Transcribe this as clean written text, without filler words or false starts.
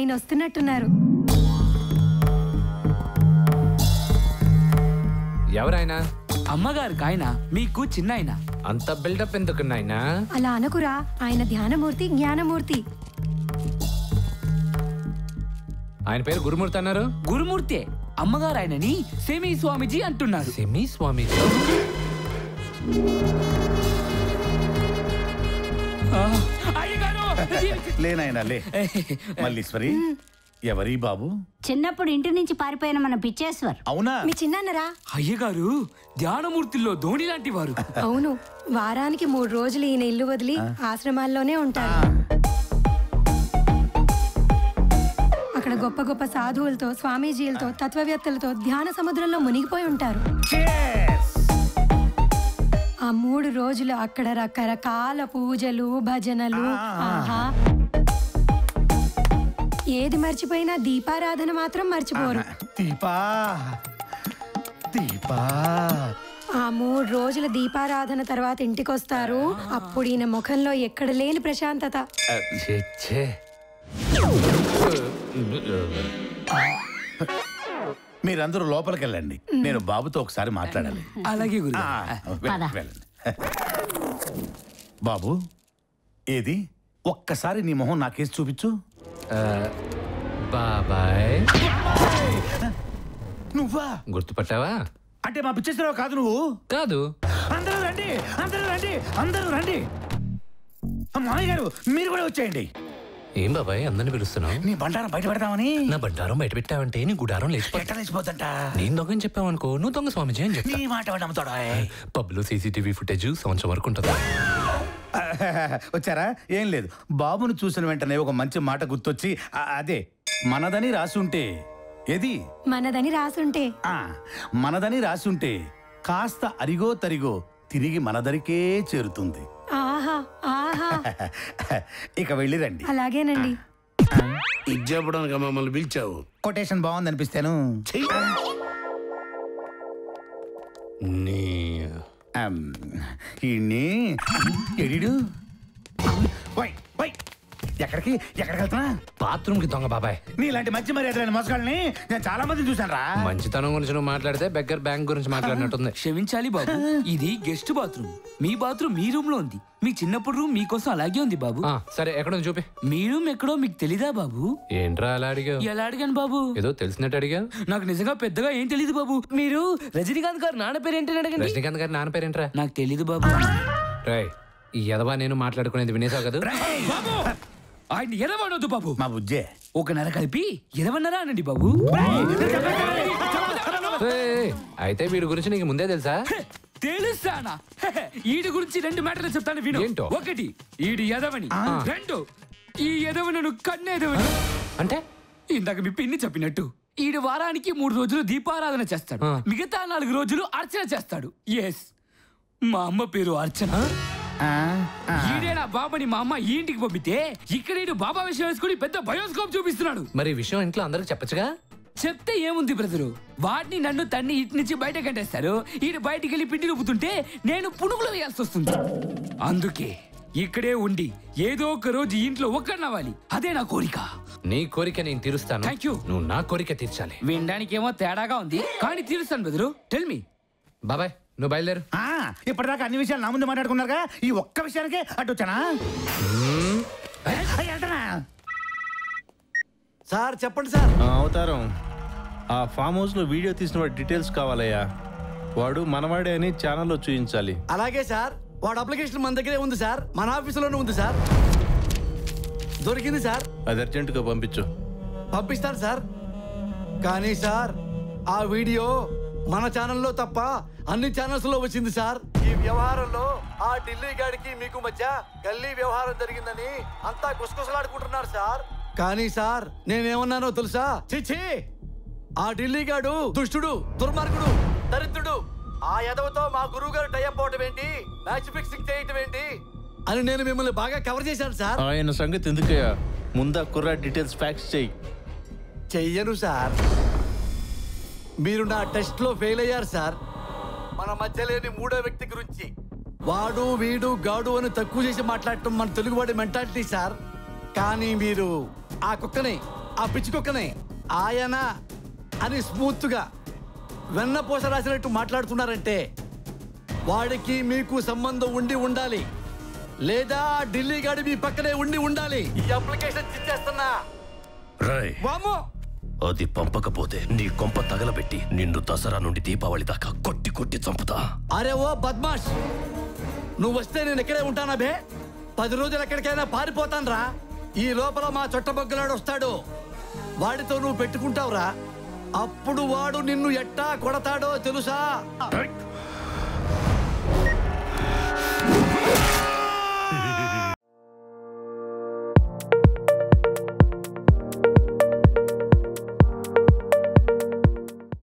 ఆయన వస్తున్నట్టున్నారు. ఎవరైనా? అమ్మగారికి ఆయన, మీకు చిన్న ఆయన. అంత బిల్డప్ ఎందుకు నాయనా? అలా అనుకురా, ఆయన ధ్యానమూర్తి, జ్ఞానమూర్తి. ఆయన పేరు గురుమూర్తి అన్నారు. గురుమూర్తి. అమ్మగారు ఆయనని సెమీ స్వామీజీ అంటున్నారు. సెమీ స్వామీజీ? లేనాయనా లే. మల్లీశ్వరి, ఎవరి బాబు? చిన్నప్పుడు ఇంటి నుంచి పారిపోయిన మన పిచ్చేశ్వర్. అవునా? మీ చిన్నన్నరా? అయ్యగారు ధ్యానమూర్తిలో ధోని లాంటి వారు. అవును, వారానికి 3 రోజులు ఈయన ఇల్లు వదిలి ఆశ్రమాల్లోనే ఉంటారు. అక్కడ గొప్ప గొప్ప సాధువులతో, స్వామీజీలతో, తత్వవేత్తలతో ధ్యాన సముద్రంలో మునిగిపోయి ఉంటారు. ఆ 3 రోజులు అక్కడ రకరకాల పూజలు, భజనలు. ఆహా, ఏది మర్చిపోయినా దీపారాధన మాత్రం మర్చిపోరు. ఆ 3 రోజుల దీపారాధన తర్వాత ఇంటికొస్తారు. అప్పుడు ఈయన ముఖంలో ఎక్కడ లేని ప్రశాంతత. మీరందరూ లోపలికి వెళ్ళండి, నేను బాబుతో ఒకసారి మాట్లాడాలి. అలాగే గురు. బాబు, ఏది ఒక్కసారి నీ మొహం నాకేసి చూపించు. బాబాయ్. నువ్వా? గుర్తుపట్టావా? అంటే మా పిచ్చేశ్వరరావు కాదు నువ్వు? కాదు. అందరూ రండి, అందరూ రండి, అందరూ రండి. మామయ్య గారు, మీరు కూడా వచ్చేయండి. ఏం బాబాయ్ అందరిని పిలుస్తున్నావు? నీ బండారం బయట పెడతామని. నా బండారం బయట పెట్టావంటే నీ గుడారం లేచిపోతంట. నేను దొంగని చెప్పావనుకో, నువ్వు దొంగ స్వామిజీ అని చెప్పి. నీ మాట నమ్ముతాడా? పబ్లో సీసీటీవీ ఫుటేజ్ సంవత్సరం వరకు ఉంటుందా? వచ్చారా? ఏం లేదు, బాబును చూసిన వెంటనే ఒక మంచి మాట గుర్తొచ్చి, అదే మనదని రాసుంటే. ఏది? మనదని రాసుంటే. మనదని రాసుంటే కాస్త అరిగో తరిగో తిరిగి మనదరికే చేరుతుంది. ఆహా ఆహా. ఇక వెళ్ళిరండి. అలాగేనండి. ఇది చెప్పడానికి మమ్మల్ని పిలిచావు? కొటేషన్ బాగుంది అనిపిస్తాను. ఎడిడు ఎక్కడికి వెళ్తున్నా? బాత్రూమ్ కి దొంగ బాబాయ్. నీలాంటి మంచి మర్యాదలైన మోసగాళ్ళని నేను చాలా మంది చూసాను రా. మంచితనం గురించి నువ్వు మాట్లాడితే బెగ్గర్ బ్యాంక్ గురించి మాట్లాడినట్టుంది. క్షమించాలి బాబు, ఇది గెస్ట్ బాత్రూమ్. మీ బాత్రూమ్ మీ రూమ్ లో ఉంది. మీ చిన్నప్పుడు రూమ్ మీకోసం అలాగే ఉంది బాబు. సరే, ఎక్కడో చూపి. మీ రూమ్ ఎక్కడో మీకు తెలీదా బాబు? ఏంట్రా అలా అడిగా? ఎలా అడిగాను బాబు? ఏదో తెలిసినట్టు అడిగా. నాకు నిజంగా పెద్దగా ఏం తెలీదు బాబు. మీరు రజనీకాంత్ గారు నాన్న పేరు ఏంటని అడగండి. రజనీకాంత్ గారు నాన్న పేరేంట్రా? నాకు తెలీదు బాబు. రాయ్, ఈ ఎదవా నేను మాట్లాడుకునేది వినేసావు కదా? ఆయన ఎదవనొద్దు బాబు. మా బుజ్జే ఒక నెల కలిపి ఎదవన్నారా అనండి బాబు. అయితే వీడి గురించి నీకు ముందే తెలుసా? తెలుసానా? ఈడి గురించి 2 మ్యాటర్లు చెప్తాను విను. 1, ఈడి ఎదవని. 2, ఈ ఎదవను కన్నేదవని. అంటే ఇందాక మీ పిన్ని చెప్పినట్టు ఈడు వారానికి 3 రోజులు దీపారాధన చేస్తాడు. మిగతా 4 రోజులు అర్చన చేస్తాడు. ఎస్, మా అమ్మ పేరు అర్చన. ఈడే నా బాబాని మా అమ్మ ఈ ఇంటికి పంపితే ఇక్కడ ఈడు బాబా విషయం వేసుకుని పెద్ద బయోస్కోప్ చూపిస్తున్నాడు. మరి విషయం ఇంట్లో అందరికి చెప్పచ్చుగా? చెప్తే ఏముంది బ్రదరు, వాడిని నన్ను తన్ని ఇటు నుంచి బయట కట్టేస్తారు. ఈడు బయటికి వెళ్ళి పిండి రుబ్బుతుంటే నేను పునుగులు వేయాల్సి వస్తుంది. అందుకే ఇక్కడే ఉండి ఏదో ఒక రోజు ఇంట్లో ఒక్కడనవ్వాలి. అదే నా కోరిక. నీ కోరిక నేను తీరుస్తాను. Thank you. నువ్వు నా కోరిక తీర్చాలి. వినడానికేమో తేడాగా ఉంది, కానీ తీరుస్తాను బ్రదరు. Tell me. బాబాయ్, నువ్వు బయలుదేరు. ఇప్పటిదాకా అన్ని విషయాలు నా ముందు మాట్లాడుకున్నారుగా, ఈ ఒక్క విషయానికే అడ్డు వచ్చానా? సార్ చెప్పండి సార్. అవతారం, ఆ ఫామ్ హౌస్ లో వీడియో తీసిన వాడి డీటెయిల్స్ కావాలయ్యా. వాడు మనవాడే అని ఛానల్లో చూపించాలి. అలాగే సార్, వాడు అప్లికేషన్ మన దగ్గరే ఉంది సార్, మన ఆఫీసులోనే ఉంది సార్. దొరికింది సార్. అది అర్జెంటుగా పంపించు. పంపిస్తాను సార్. కానీ సార్, ఆ వీడియో మన ఛానల్లో తప్ప అన్ని ఛానల్స్ లో వచ్చింది సార్. ఈ వ్యవహారంలో ఆ ఢిల్లీ గాడికి మీకు మధ్య గల్లీ వ్యవహారం జరిగిందని అంతా గుసగుసలాడుకుంటున్నారు సార్. కానీ సార్, నేనేమన్నానో తెలుసా? చిచ్చి, ఆ ఢిల్లీ గాడు దుష్టుడు, దుర్మార్గుడు, దరిద్రుడు. ఆ యదవతో మా గురువు గారు టైఅప్ అవటం ఏంటి, మ్యాచ్ ఫిక్సింగ్ చేయటం ఏంటి అని నేను మిమ్మల్ని బాగా కవర్ చేశాను సార్. ఆయన సంగతి ఎందుకయ్యా, ముందా కుర్రా డీటెయిల్స్ ఫ్యాక్స్ చెయ్యి. చెయ్యను సార్. మీరు నా టెస్ట్ లో ఫెయిల్ అయ్యారు సార్. మన మధ్య లేని 3వ వ్యక్తి గురించి వాడు వీడు గాడు అని తక్కువ చేసి మాట్లాడటం మన తెలుగువాడి మెంటాలిటీ సార్. కానీ మీరు ఆ కుక్కని ఆ పిచ్చికొక్కని ఆయన అని స్మూత్గా వెన్నపూస రాసినట్టు మాట్లాడుతున్నారంటే వాడికి మీకు సంబంధం ఉండి ఉండాలి, లేదా ఢిల్లీ గాడి మీ పక్కనే ఉండి ఉండాలి. ఈ అప్లికేషన్ ఇచ్చేస్తున్నా. రాయ్, వామ్మో! అది పంపకపోతే నీ కొంప తగలబెట్టి నిన్ను దసరా నుండి దీపావళి దాకా కొట్టి కొట్టి చంపుతా. అరే ఓ బద్మాష్, నువ్వు వస్తే నేను ఇక్కడే ఉంటానా బే? 10 రోజులు ఎక్కడికైనా పారిపోతాన్రా. ఈ లోపల మా చుట్టబొగ్గలాడు వస్తాడు, వాడితో నువ్వు పెట్టుకుంటావురా. అప్పుడు వాడు నిన్ను ఎట్టా కొడతాడో తెలుసా?